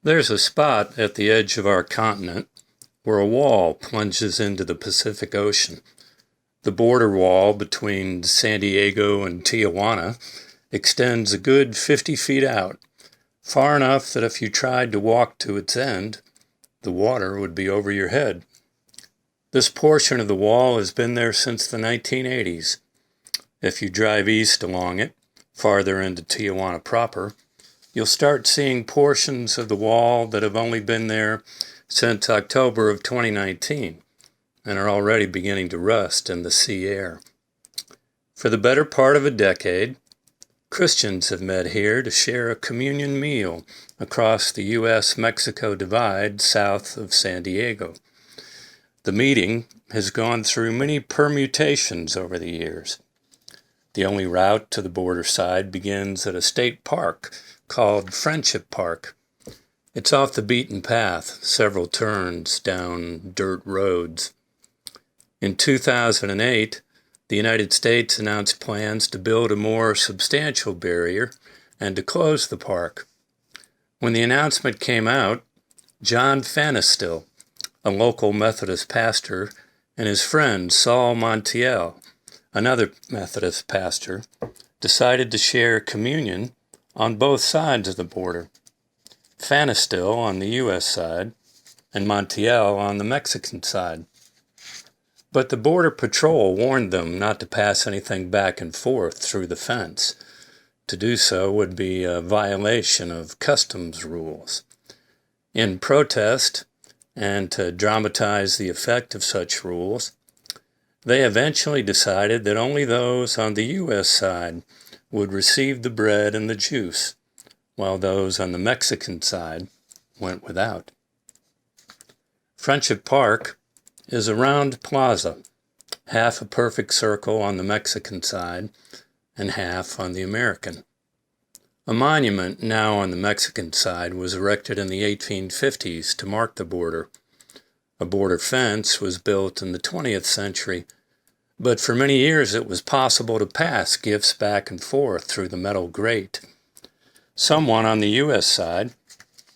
There's a spot at the edge of our continent where a wall plunges into the Pacific Ocean. The border wall between San Diego and Tijuana extends a good 50 feet out, far enough that if you tried to walk to its end, the water would be over your head. This portion of the wall has been there since the 1980s. If you drive east along it, farther into Tijuana proper, you'll start seeing portions of the wall that have only been there since October of 2019 and are already beginning to rust in the sea air. For the better part of a decade, Christians have met here to share a communion meal across the U.S.-Mexico divide south of San Diego. The meeting has gone through many permutations over the years. The only route to the border side begins at a state park called Friendship Park. It's off the beaten path, several turns down dirt roads. In 2008, the United States announced plans to build a more substantial barrier and to close the park. When the announcement came out, John Pfanstiel, a local Methodist pastor, and his friend Saul Montiel, another Methodist pastor, decided to share communion on both sides of the border. Pfanstiel on the U.S. side and Montiel on the Mexican side. But the Border Patrol warned them not to pass anything back and forth through the fence. To do so would be a violation of customs rules. In protest, and to dramatize the effect of such rules, they eventually decided that only those on the U.S. side would receive the bread and the juice, while those on the Mexican side went without. Friendship Park is a round plaza, half a perfect circle on the Mexican side and half on the American. A monument now on the Mexican side was erected in the 1850s to mark the border. A border fence was built in the 20th century, but for many years it was possible to pass gifts back and forth through the metal grate. Someone on the U.S. side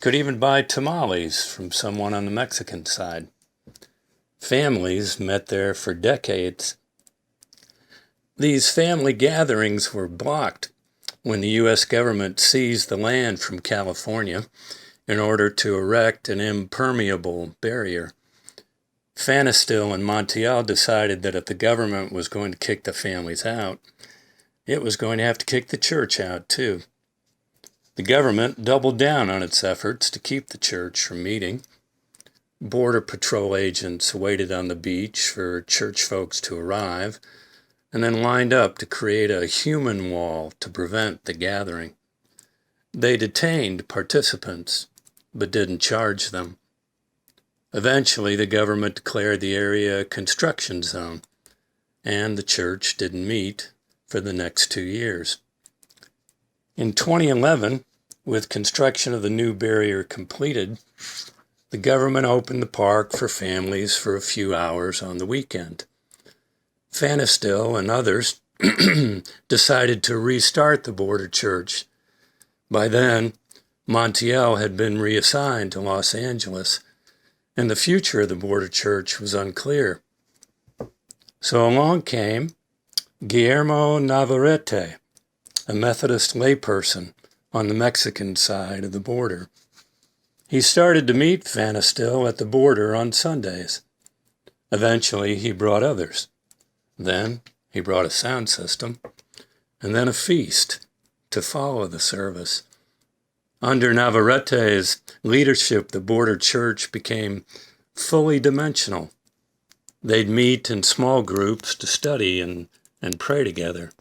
could even buy tamales from someone on the Mexican side. Families met there for decades. These family gatherings were blocked when the U.S. government seized the land from California in order to erect an impermeable barrier. Pfanstiel and Montiel decided that if the government was going to kick the families out, it was going to have to kick the church out too. The government doubled down on its efforts to keep the church from meeting. Border Patrol agents waited on the beach for church folks to arrive, and then lined up to create a human wall to prevent the gathering. They detained participants, but didn't charge them. Eventually, the government declared the area a construction zone, and the church didn't meet for the next 2 years. In 2011, with construction of the new barrier completed, the government opened the park for families for a few hours on the weekend. Pfanstiel and others decided to restart the border church. By then, Montiel had been reassigned to Los Angeles, and the future of the border church was unclear. So along came Guillermo Navarrete, a Methodist layperson on the Mexican side of the border. He started to meet Pfanstiel at the border on Sundays. Eventually, he brought others. Then, he brought a sound system, and then a feast to follow the service. Under Navarrete's leadership, the border church became fully dimensional. They'd meet in small groups to study and pray together.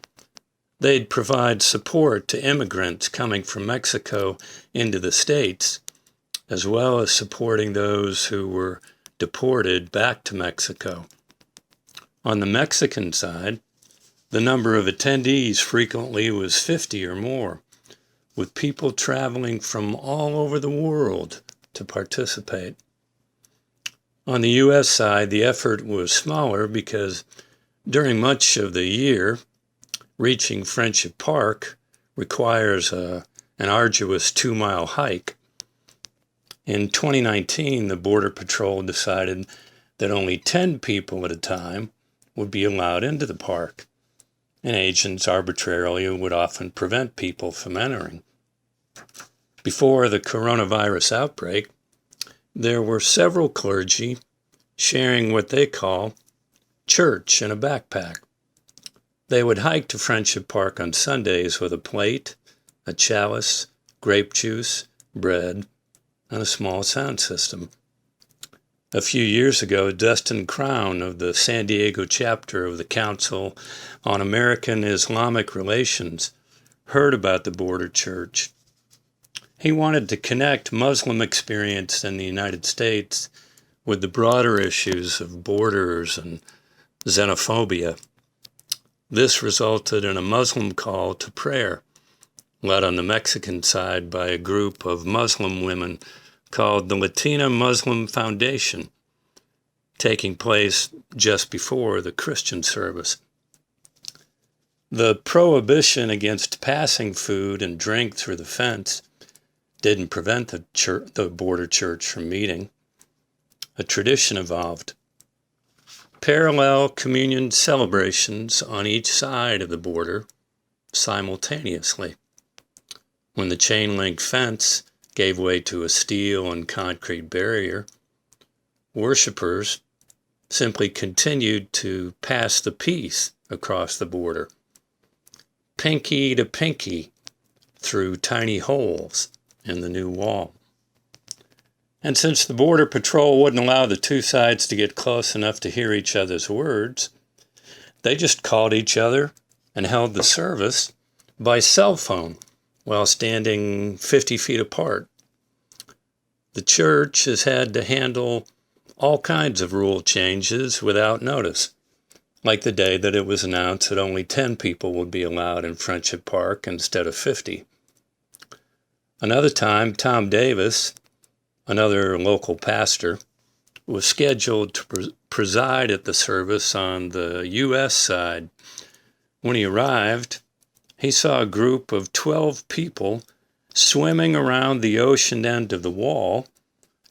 They'd provide support to immigrants coming from Mexico into the States, as well as supporting those who were deported back to Mexico. On the Mexican side, the number of attendees frequently was 50 or more, with people traveling from all over the world to participate. On the U.S. side, the effort was smaller because during much of the year, reaching Friendship Park requires an arduous 2-mile hike. In 2019, the Border Patrol decided that only 10 people at a time would be allowed into the park, and agents arbitrarily would often prevent people from entering. Before the coronavirus outbreak, there were several clergy sharing what they call church in a backpack. They would hike to Friendship Park on Sundays with a plate, a chalice, grape juice, bread, and a small sound system. A few years ago, Dustin Crown of the San Diego chapter of the Council on American Islamic Relations heard about the Border Church. He wanted to connect Muslim experience in the United States with the broader issues of borders and xenophobia. This resulted in a Muslim call to prayer, led on the Mexican side by a group of Muslim women called the Latina Muslim Foundation, taking place just before the Christian service. The prohibition against passing food and drink through the fence didn't prevent the Border Church from meeting. A tradition evolved. Parallel communion celebrations on each side of the border simultaneously. When the chain-link fence gave way to a steel and concrete barrier, worshipers simply continued to pass the peace across the border, pinky to pinky, through tiny holes in the new wall. And since the Border Patrol wouldn't allow the two sides to get close enough to hear each other's words, they just called each other and held the service by cell phone while standing 50 feet apart. The church has had to handle all kinds of rule changes without notice, like the day that it was announced that only 10 people would be allowed in Friendship Park instead of 50. Another time, Tom Davis, another local pastor, was scheduled to preside at the service on the U.S. side. When he arrived, he saw a group of 12 people swimming around the ocean end of the wall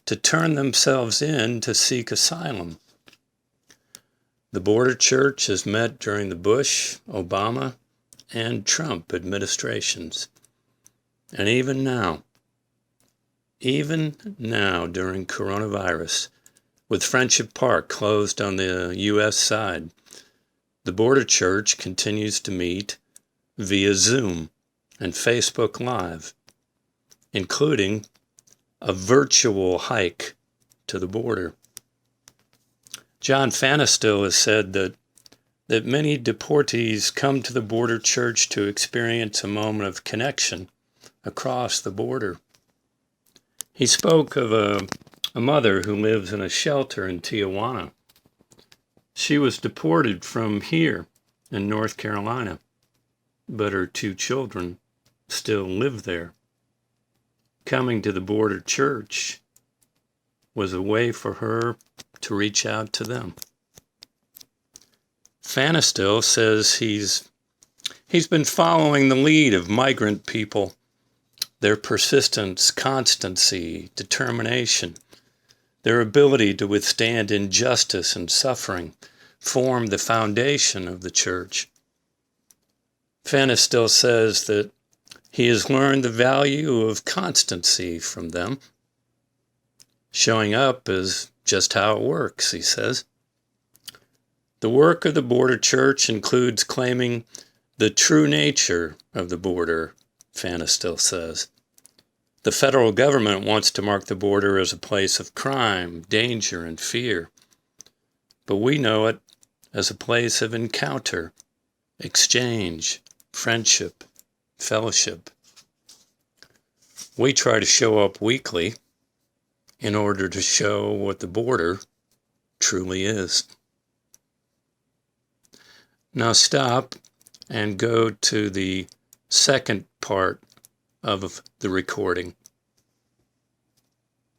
to turn themselves in to seek asylum. The Border Church has met during the Bush, Obama, and Trump administrations. And even now during coronavirus, with Friendship Park closed on the U.S. side, the Border Church continues to meet via Zoom and Facebook Live, including a virtual hike to the border. John Pfanstiel has said that many deportees come to the Border Church to experience a moment of connection across the border. He spoke of a mother who lives in a shelter in Tijuana. She was deported from here in North Carolina, but her 2 children still live there. Coming to the Border Church was a way for her to reach out to them. Pfanstiel says he's been following the lead of migrant people. Their persistence, constancy, determination, their ability to withstand injustice and suffering form the foundation of the church. Pfanstiel says that he has learned the value of constancy from them. Showing up is just how it works, he says. The work of the Border Church includes claiming the true nature of the border, Pfanstiel says. The federal government wants to mark the border as a place of crime, danger, and fear. But we know it as a place of encounter, exchange, friendship, fellowship. We try to show up weekly in order to show what the border truly is. Now stop and go to the second part of the recording.